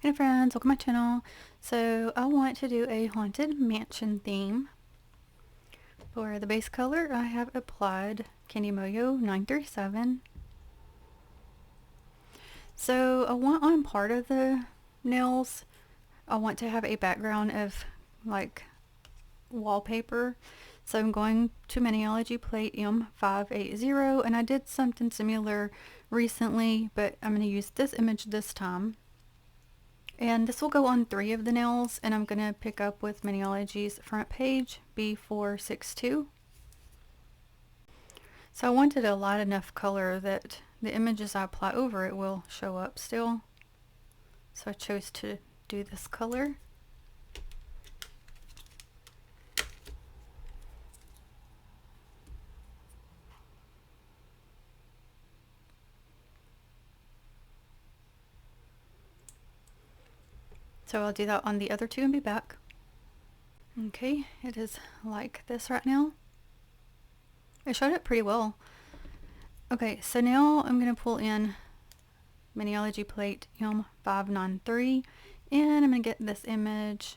Hey friends, welcome to my channel. So I want to do a haunted mansion theme. For the base color I have applied Candy Moyo 937. So I want on part of the nails, I want to have a background of like wallpaper. So I'm going to Maniology plate M580, and I did something similar recently, but I'm going to use this image this time. And this will go on 3 of the nails, and I'm going to pick up with Maniology's front page B462. So I wanted to light enough color that the images I apply over it will show up still. So I chose to do this color. So I'll do that on the other 2 and be back. Okay, it is like this right now. I showed it pretty well. Okay, so now I'm going to pull in Maniology plate M593, and I'm going to get this image.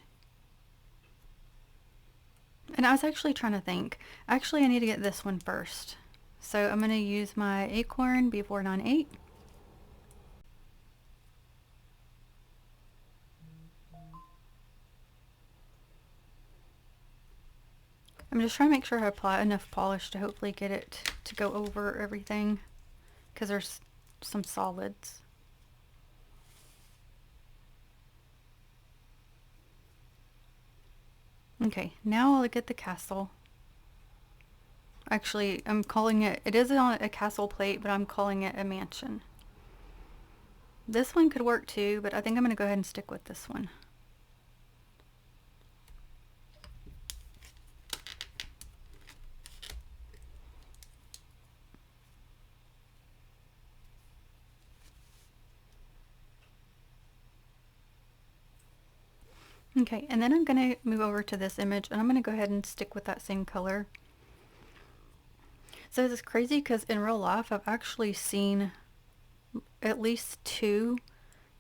And I was actually trying to think. Actually, I need to get this one first. So I'm going to use my Acorn B498. I'm just trying to make sure I apply enough polish to hopefully get it to go over everything, because there's some solids. Okay, now I'll get the castle. Actually, I'm calling it, it is on a castle plate, but I'm calling it a mansion. This one could work too, but I think I'm going to go ahead and stick with this one. Okay, and then I'm going to move over to this image, and I'm going to go ahead and stick with that same color. So it's crazy because in real life I've actually seen at least 2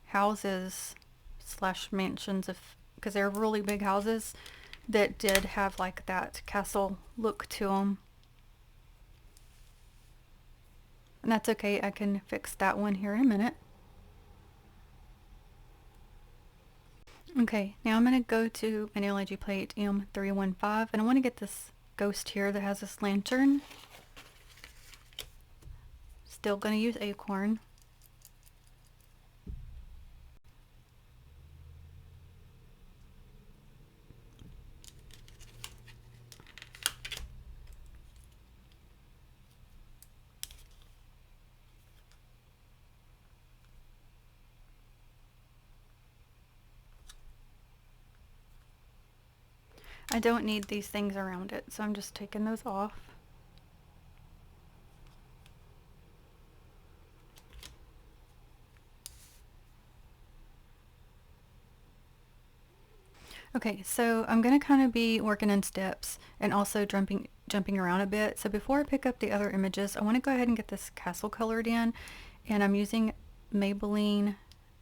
houses slash mansions, because they're really big houses, that did have like that castle look to them. And that's okay, I can fix that one here in a minute. Okay, now I'm going to go to Maniology plate M315, and I want to get this ghost here that has this lantern. Still going to use Acorn. I don't need these things around it, so I'm just taking those off. Okay, so I'm going to kind of be working in steps and also jumping around a bit. So before I pick up the other images, I want to go ahead and get this castle colored in, and I'm using Maybelline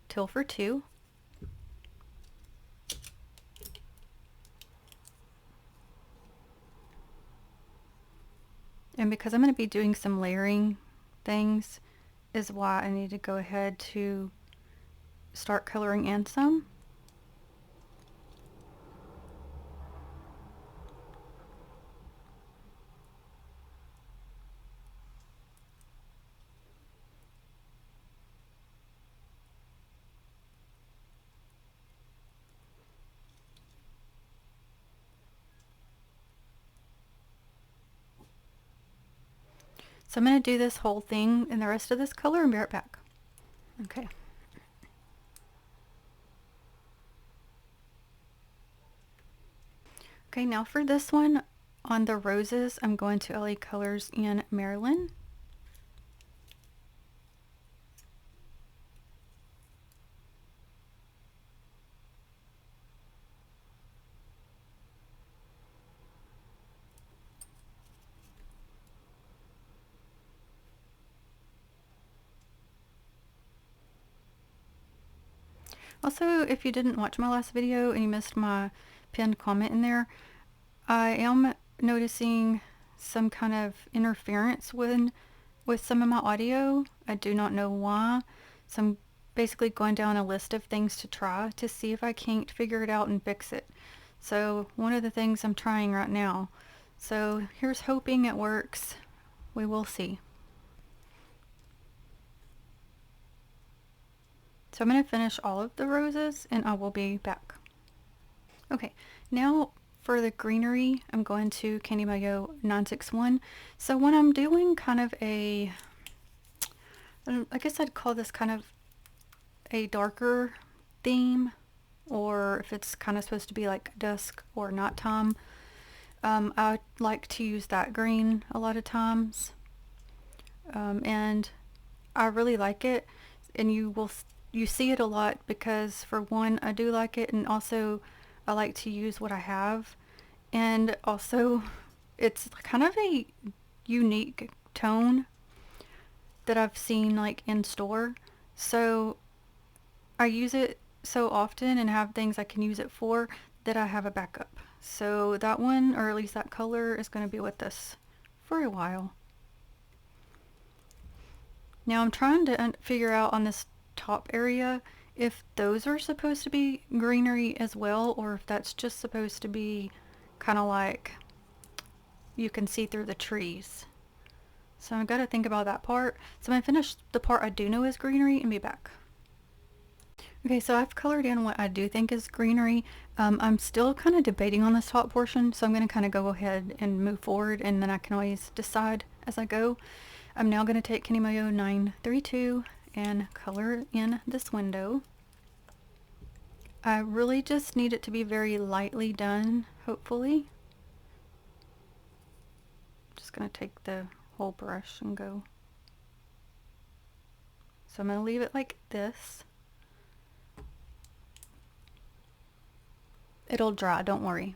Teal for 2. And because I'm going to be doing some layering things is why I need to go ahead to start coloring in some. So I'm going to do this whole thing in the rest of this color and be right back. Okay. Okay, now for this one, on the roses, I'm going to LA Colors in Maryland. Also, if you didn't watch my last video and you missed my pinned comment in there, I am noticing some kind of interference with some of my audio. I do not know why. So I'm basically going down a list of things to try to see if I can't figure it out and fix it. So one of the things I'm trying right now. So here's hoping it works. We will see. So I'm going to finish all of the roses and I will be back. Okay, now for the greenery, I'm going to Candy Mayo 961. So when I'm doing kind of I guess I'd call this kind of a darker theme, or if it's kind of supposed to be like dusk or nighttime, I like to use that green a lot of times. And I really like it, and you see it a lot because, for one, I do like it, and also I like to use what I have, and also it's kind of a unique tone that I've seen like in store, so I use it so often and have things I can use it for that I have a backup. So that one, or at least that color, is going to be with us for a while. Now I'm trying to figure out on this top area if those are supposed to be greenery as well, or if that's just supposed to be kind of like you can see through the trees. So I've got to think about that part. So I'm going to finish the part I do know is greenery and be back. Okay, so I've colored in what I do think is greenery. I'm still kind of debating on this top portion, so I'm going to kind of go ahead and move forward, and then I can always decide as I go. I'm now going to take Candy Mayo 932 and color in this window. I really just need it to be very lightly done, hopefully. Just going to take the whole brush and go. So I'm going to leave it like this. It'll dry, don't worry.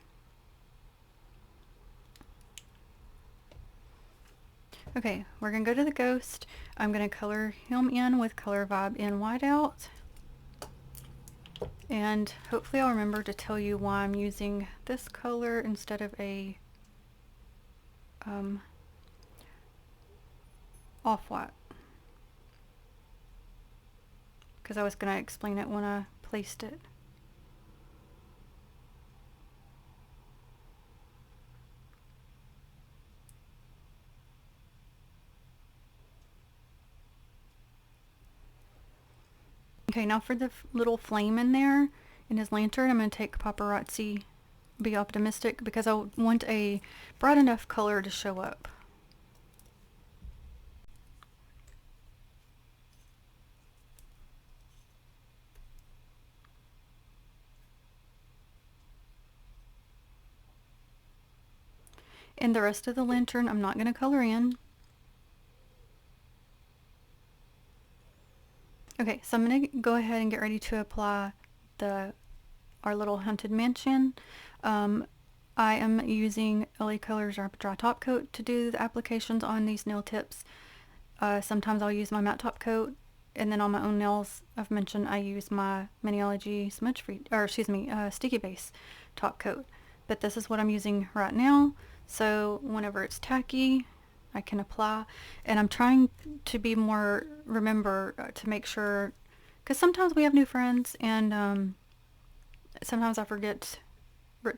Okay, we're going to go to the ghost. I'm going to color him in with Color Vibe in Whiteout. And hopefully I'll remember to tell you why I'm using this color instead of a off-white. Because I was going to explain it when I placed it. Okay, now for the little flame in there, in his lantern, I'm going to take Paparazzi Be Optimistic because I want a bright enough color to show up. And the rest of the lantern I'm not going to color in. Okay, so I'm going to go ahead and get ready to apply our little haunted mansion. I am using LA Colors Dry Top Coat to do the applications on these nail tips. Sometimes I'll use my matte top coat, and then on my own nails, I've mentioned I use my Maniology Sticky Base top coat. But this is what I'm using right now, so whenever it's tacky, I can apply. And I'm trying to be more, remember to make sure, because sometimes we have new friends, and sometimes I forget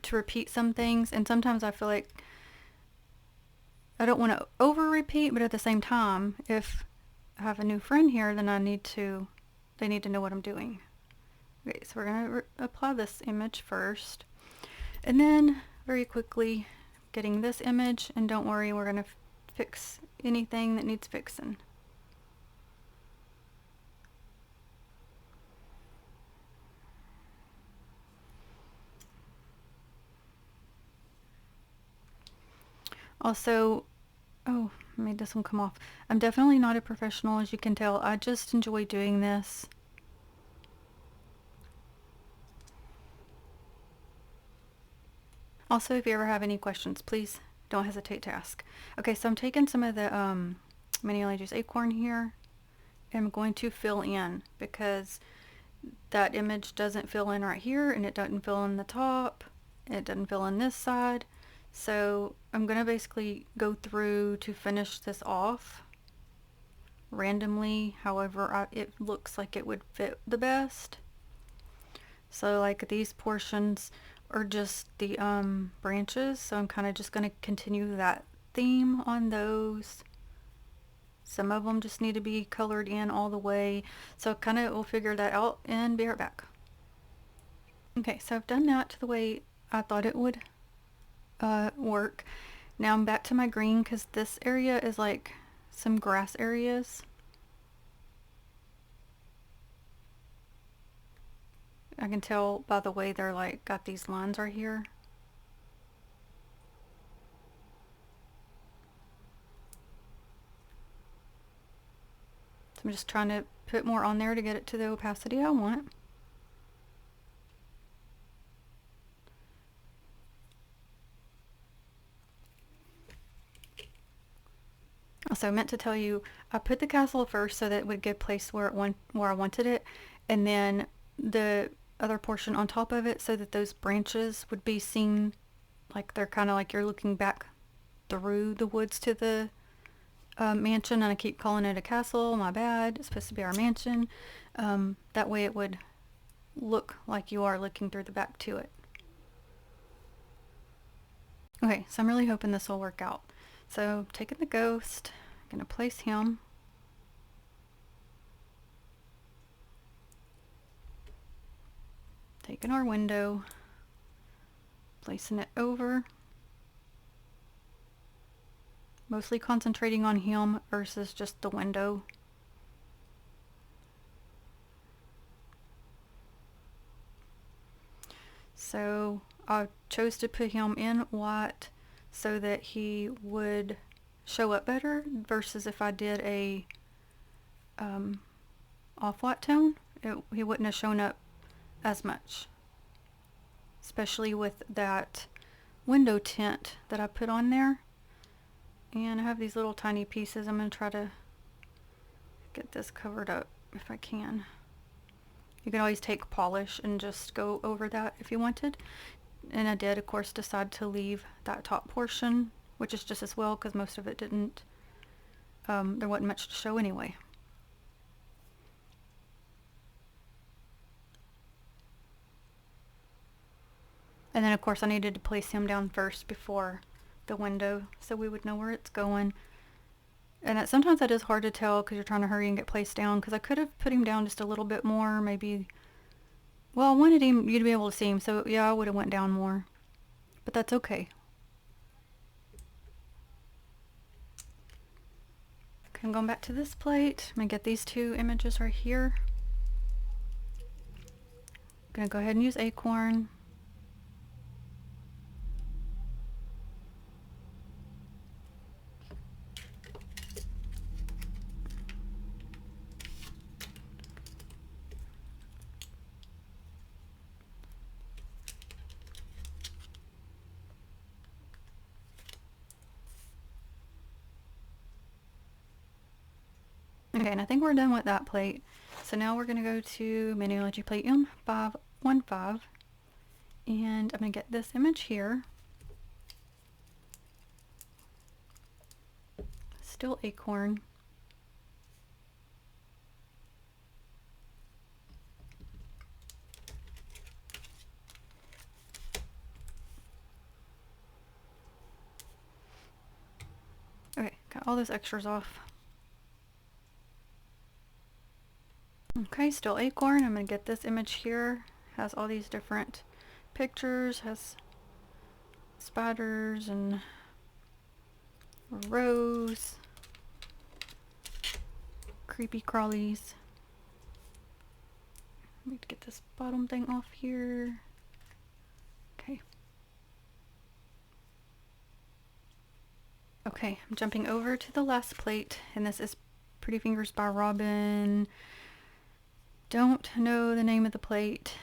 to repeat some things, and sometimes I feel like I don't want to over repeat, but at the same time, if I have a new friend here, then they need to know what I'm doing. Okay, so we're going to apply this image first, and then very quickly getting this image, and don't worry, we're going to fix anything that needs fixing. Also, oh, I made this one come off. I'm definitely not a professional, as you can tell. I just enjoy doing this. Also, if you ever have any questions, please don't hesitate to ask. Okay, so I'm taking some of the Maniology's Acorn here, and I'm going to fill in because that image doesn't fill in right here, and it doesn't fill in the top, it doesn't fill in this side. So I'm gonna basically go through to finish this off randomly, however it looks like it would fit the best. So like these portions are just the branches, so I'm kind of just gonna continue that theme on those. Some of them just need to be colored in all the way, so kind of we'll figure that out and be right back. Okay, so I've done that the way I thought it would work. Now I'm back to my green because this area is like some grass areas. I can tell by the way they're like got these lines right here. So I'm just trying to put more on there to get it to the opacity I want. Also, I meant to tell you, I put the castle first so that it would get placed where I wanted it, and then the other portion on top of it so that those branches would be seen like they're kind of like you're looking back through the woods to the mansion. And I keep calling it a castle, my bad, it's supposed to be our mansion. That way it would look like you are looking through the back to it. Okay, so I'm really hoping this will work out. So taking the ghost, I'm gonna place him. Taking our window, placing it over. Mostly concentrating on him versus just the window. So I chose to put him in white so that he would show up better versus if I did a off-white tone, he wouldn't have shown up as much, especially with that window tint that I put on there. And I have these little tiny pieces. I'm going to try to get this covered up if I can. You can always take polish and just go over that if you wanted. And I did, of course, decide to leave that top portion, which is just as well because most of it didn't, there wasn't much to show anyway. And then, of course, I needed to place him down first before the window so we would know where it's going. And sometimes that is hard to tell because you're trying to hurry and get placed down, because I could have put him down just a little bit more, maybe. Well, I wanted you to be able to see him, so yeah, I would have went down more. But that's okay. Okay, I'm going back to this plate. I'm going to get these two images right here. I'm going to go ahead and use Acorn. Okay, and I think we're done with that plate. So now we're going to go to Maniology plate M515, and I'm going to get this image here. Still Acorn. Okay, got all those extras off. Okay, still Acorn. I'm going to get this image here. Has all these different pictures, has spiders and rows, creepy crawlies. Let me get this bottom thing off here. Okay. Okay, I'm jumping over to the last plate, and this is Pretty Fingers by Robin. Don't know the name of the plate.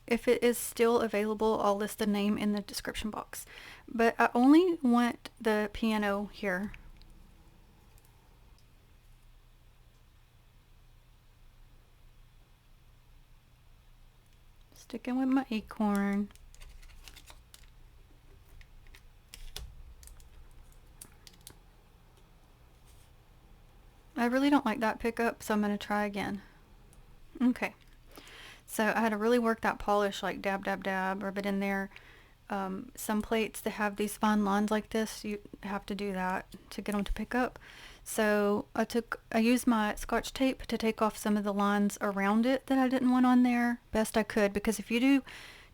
If it is still available, I'll list the name in the description box. But I only want the piano here. Sticking with my Acorn. I really don't like that pickup, so I'm going to try again. Okay, so I had to really work that polish, like dab, dab, dab, rub it in there. Some plates that have these fine lines like this, you have to do that to get them to pick up. So I used my Scotch tape to take off some of the lines around it that I didn't want on there best I could, because if you do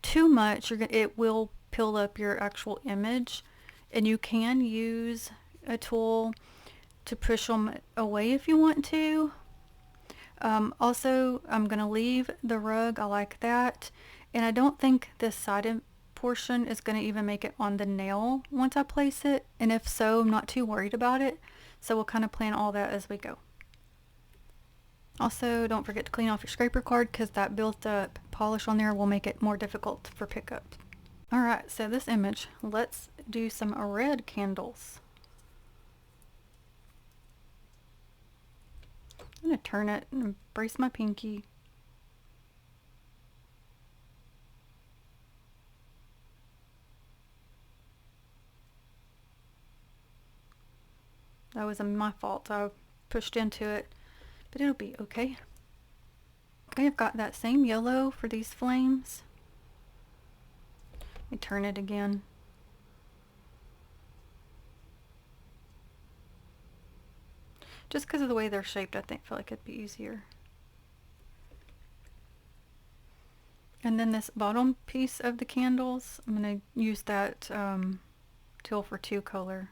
too much, it will peel up your actual image, and you can use a tool to push them away if you want to. Also, I'm going to leave the rug. I like that. And I don't think this side portion is going to even make it on the nail once I place it. And if so, I'm not too worried about it. So we'll kind of plan all that as we go. Also, don't forget to clean off your scraper card, because that built up polish on there will make it more difficult for pickup. Alright, so this image, let's do some red candles. I'm going to turn it and brace my pinky. That was my fault. I pushed into it, but it'll be okay. Okay, I've got that same yellow for these flames. Let me turn it again. Just because of the way they're shaped, I feel like it'd be easier. And then this bottom piece of the candles, I'm going to use that teal for 2 color.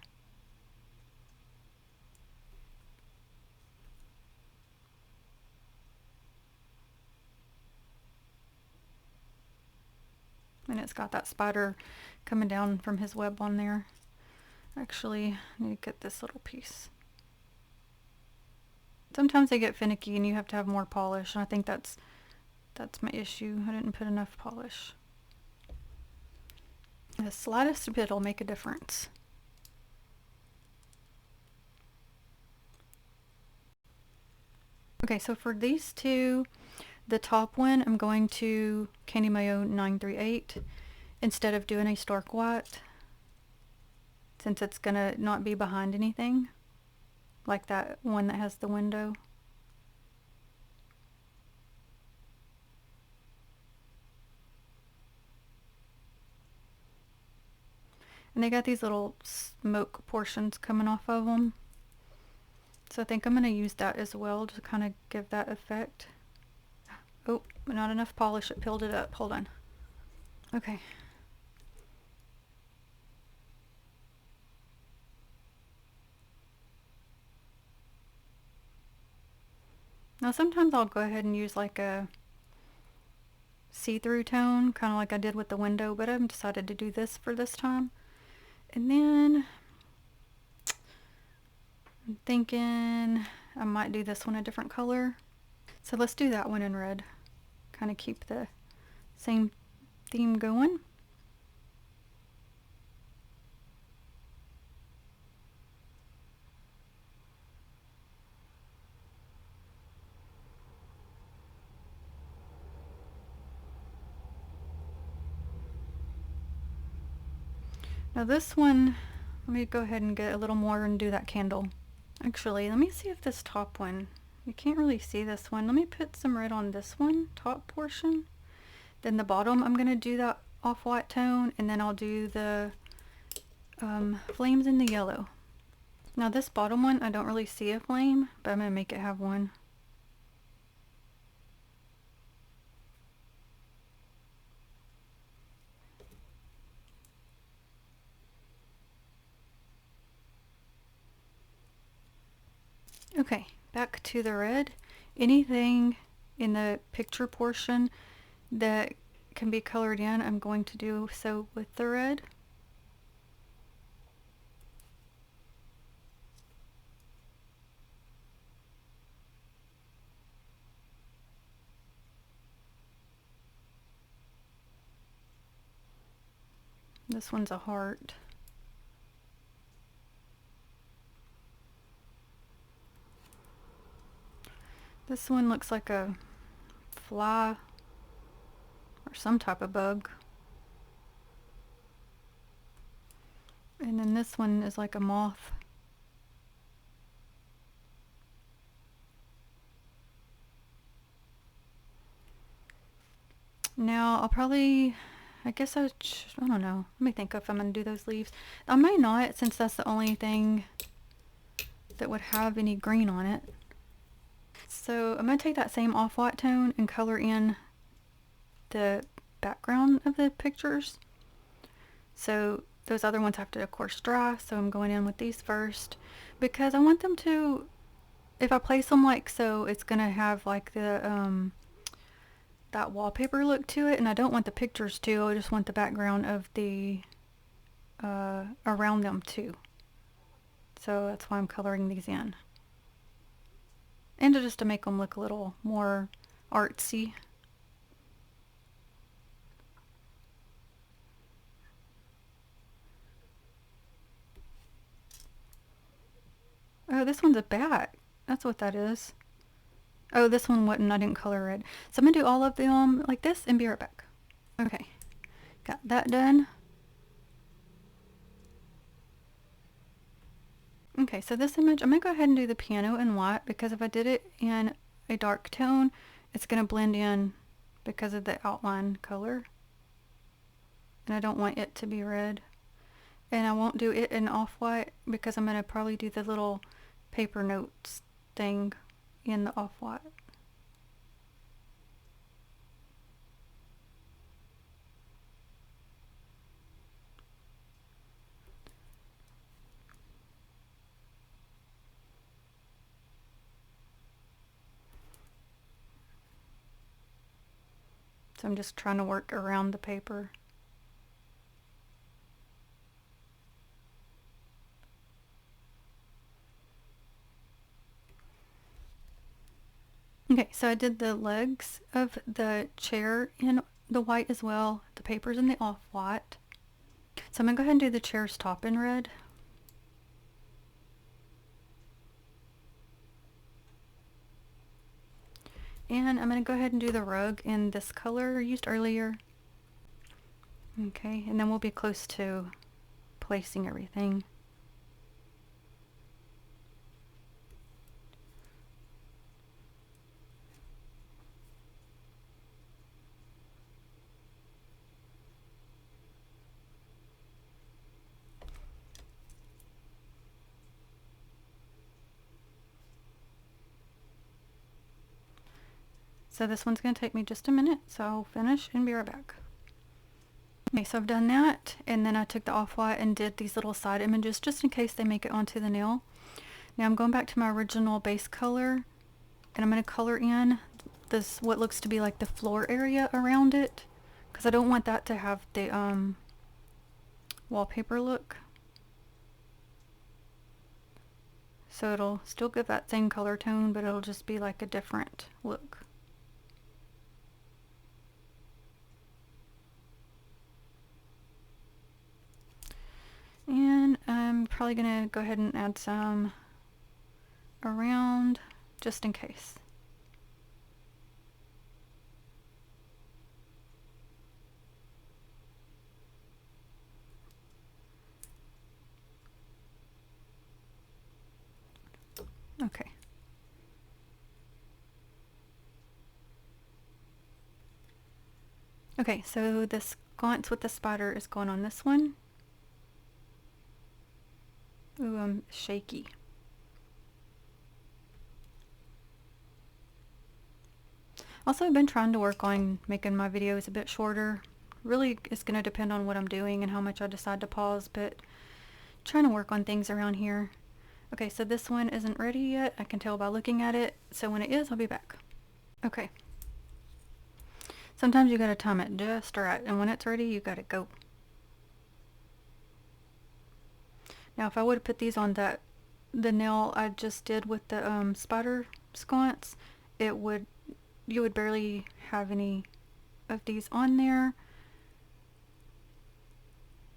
And it's got that spider coming down from his web on there. Actually, I need to get this little piece. Sometimes they get finicky and you have to have more polish, and I think that's my issue. I didn't put enough polish. The slightest bit will make a difference. Okay, so for these two, the top one, I'm going to Candy Mayo 938 instead of doing a stark white, since it's gonna not be behind anything, like that one that has the window. And they got these little smoke portions coming off of them. So I think I'm going to use that as well to kind of give that effect. Oh, not enough polish. It peeled it up. Hold on. Okay. Now sometimes I'll go ahead and use like a see-through tone, kind of like I did with the window, but I've decided to do this for this time. And then I'm thinking I might do this one a different color. So let's do that one in red. Kind of keep the same theme going. Now this one, let me go ahead and get a little more and do that candle. Actually, let me see if this top one, you can't really see this one. Let me put some red on this one, top portion. Then the bottom, I'm going to do that off-white tone, and then I'll do the flames in the yellow. Now this bottom one, I don't really see a flame, but I'm going to make it have one. Okay, back to the red. Anything in the picture portion that can be colored in, I'm going to do so with the red. This one's a heart. This one looks like a fly or some type of bug. And then this one is like a moth. Now I'll probably, I guess I don't know. Let me think if I'm going to do those leaves. I may not, since that's the only thing that would have any green on it. So I'm going to take that same off-white tone and color in the background of the pictures. So those other ones have to, of course, dry. So I'm going in with these first because I want them to, if I place them like so, it's going to have like the that wallpaper look to it, and I don't want the pictures to. I just want the background of the around them too. So that's why I'm coloring these in, and just to make them look a little more artsy. Oh, this one's a bat. That's what that is. Oh, this one wasn't. I didn't color it. So I'm going to do all of them like this and be right back. Okay. Got that done. Okay, so this image, I'm going to go ahead and do the piano in white because if I did it in a dark tone, it's going to blend in because of the outline color. And I don't want it to be red. And I won't do it in off-white because I'm going to probably do the little paper notes thing in the off-white. So I'm just trying to work around the paper. Okay, so I did the legs of the chair in the white as well. The paper's in the off-white. So I'm going to go ahead and do the chair's top in red. And I'm going to go ahead and do the rug in this color I used earlier. Okay, and then we'll be close to placing everything. So this one's going to take me just a minute, so I'll finish and be right back. Okay, so I've done that, and then I took the off-white and did these little side images just in case they make it onto the nail. Now I'm going back to my original base color, and I'm going to color in this, what looks to be like the floor area around it, because I don't want that to have the wallpaper look. So it'll still give that same color tone, but it'll just be like a different look. And I'm probably going to go ahead and add some around just in case. Okay. Okay, so the sconce with the spider is going on this one. Ooh, I'm shaky. Also, I've been trying to work on making my videos a bit shorter. Really, it's going to depend on what I'm doing and how much I decide to pause, but trying to work on things around here. Okay, so this one isn't ready yet. I can tell by looking at it. So when it is, I'll be back. Okay. Sometimes you gotta time it just right, and when it's ready, you gotta go. Now, if I would have put these on the nail I just did with the spider sconce, you would barely have any of these on there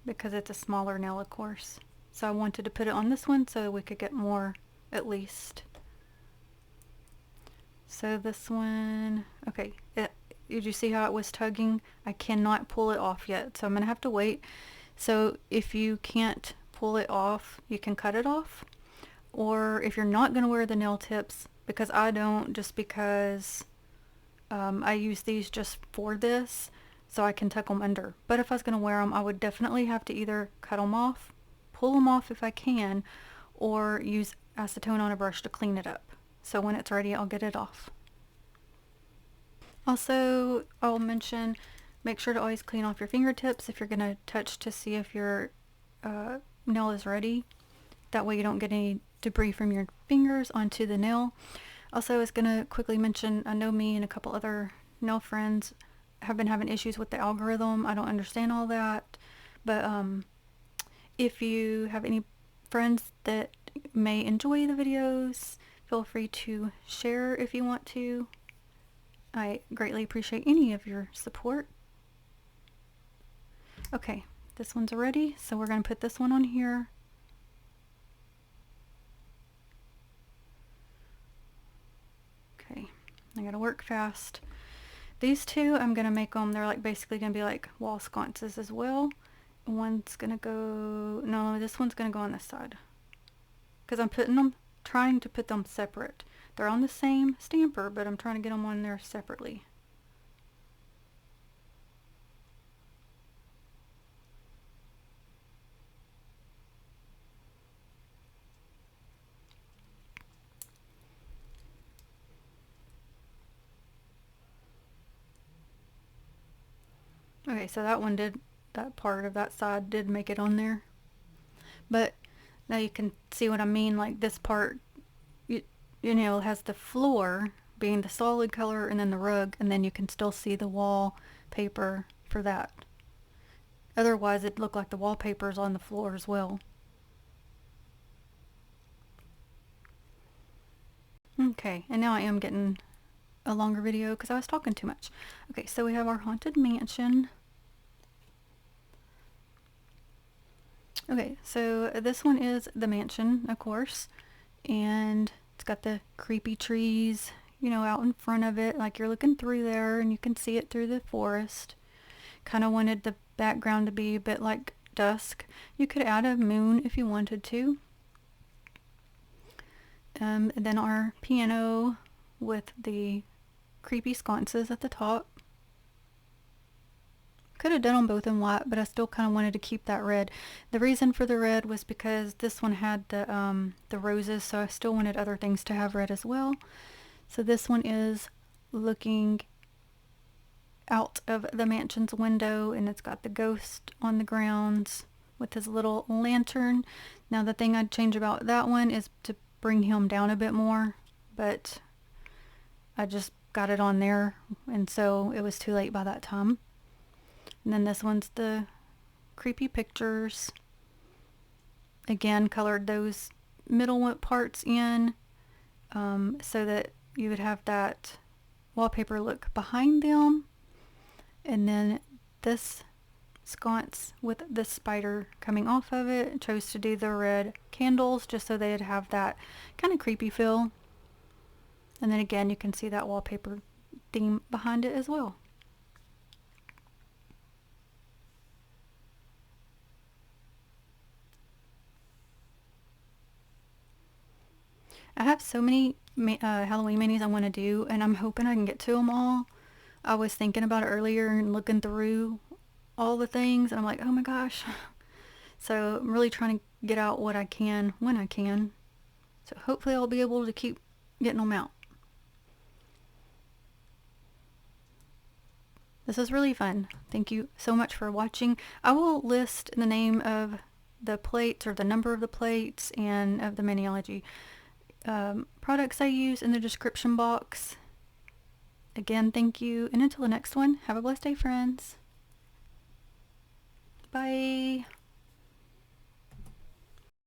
because it's a smaller nail, of course. So I wanted to put it on this one so we could get more at least. So this one, okay, did you see how it was tugging? I cannot pull it off yet, so I'm gonna have to wait. So if you can't pull it off, you can cut it off. Or if you're not gonna wear the nail tips, because I don't, just because I use these just for this, so I can tuck them under. But if I was gonna wear them, I would definitely have to either cut them off, pull them off if I can, or use acetone on a brush to clean it up. So when it's ready, I'll get it off. Also, I'll mention, make sure to always clean off your fingertips if you're going to touch to see if your nail is ready. That way you don't get any debris from your fingers onto the nail. Also, I was going to quickly mention, I know me and a couple other nail friends have been having issues with the algorithm. I don't understand all that. But if you have any friends that may enjoy the videos, feel free to share if you want to. I greatly appreciate any of your support. Okay, this one's ready, so we're going to put this one on here. Okay, I gotta work fast. These two, I'm going to make them, they're like basically going to be like wall sconces as well. One's going to go, no, this one's going to go on this side. Because I'm putting them, trying to put them separate. They're on the same stamper, but I'm trying to get them on there separately. Okay, so that one did, that part of that side did make it on there. But now you can see what I mean, like this part, you know, has the floor being the solid color and then the rug, and then you can still see the wallpaper for that. Otherwise it'd look like the wallpaper's on the floor as well. Okay, and now I am getting a longer video because I was talking too much. Okay, so we have our haunted mansion. Okay, so this one is the mansion, of course, and it's got the creepy trees, you know, out in front of it, like you're looking through there and you can see it through the forest. Kind of wanted the background to be a bit like dusk. You could add a moon if you wanted to. And then our piano with the creepy sconces at the top. Could have done them both in white, but I still kind of wanted to keep that red. The reason for the red was because this one had the roses, so I still wanted other things to have red as well. So this one is looking out of the mansion's window, and it's got the ghost on the grounds with his little lantern. Now the thing I'd change about that one is to bring him down a bit more, but I just got it on there, and so it was too late by that time. And then this one's the creepy pictures. Again, colored those middle parts in so that you would have that wallpaper look behind them. And then this sconce with the spider coming off of it, chose to do the red candles just so they'd have that kind of creepy feel. And then again, you can see that wallpaper theme behind it as well. I have so many Halloween minis I want to do, and I'm hoping I can get to them all. I was thinking about it earlier and looking through all the things, and I'm like, oh my gosh. So I'm really trying to get out what I can when I can. So hopefully I'll be able to keep getting them out. This is really fun. Thank you so much for watching. I will list the name of the plates, or the number of the plates, and of the Maniology products I use in the description box. Again, thank you, and until the next one, have a blessed day, friends. Bye.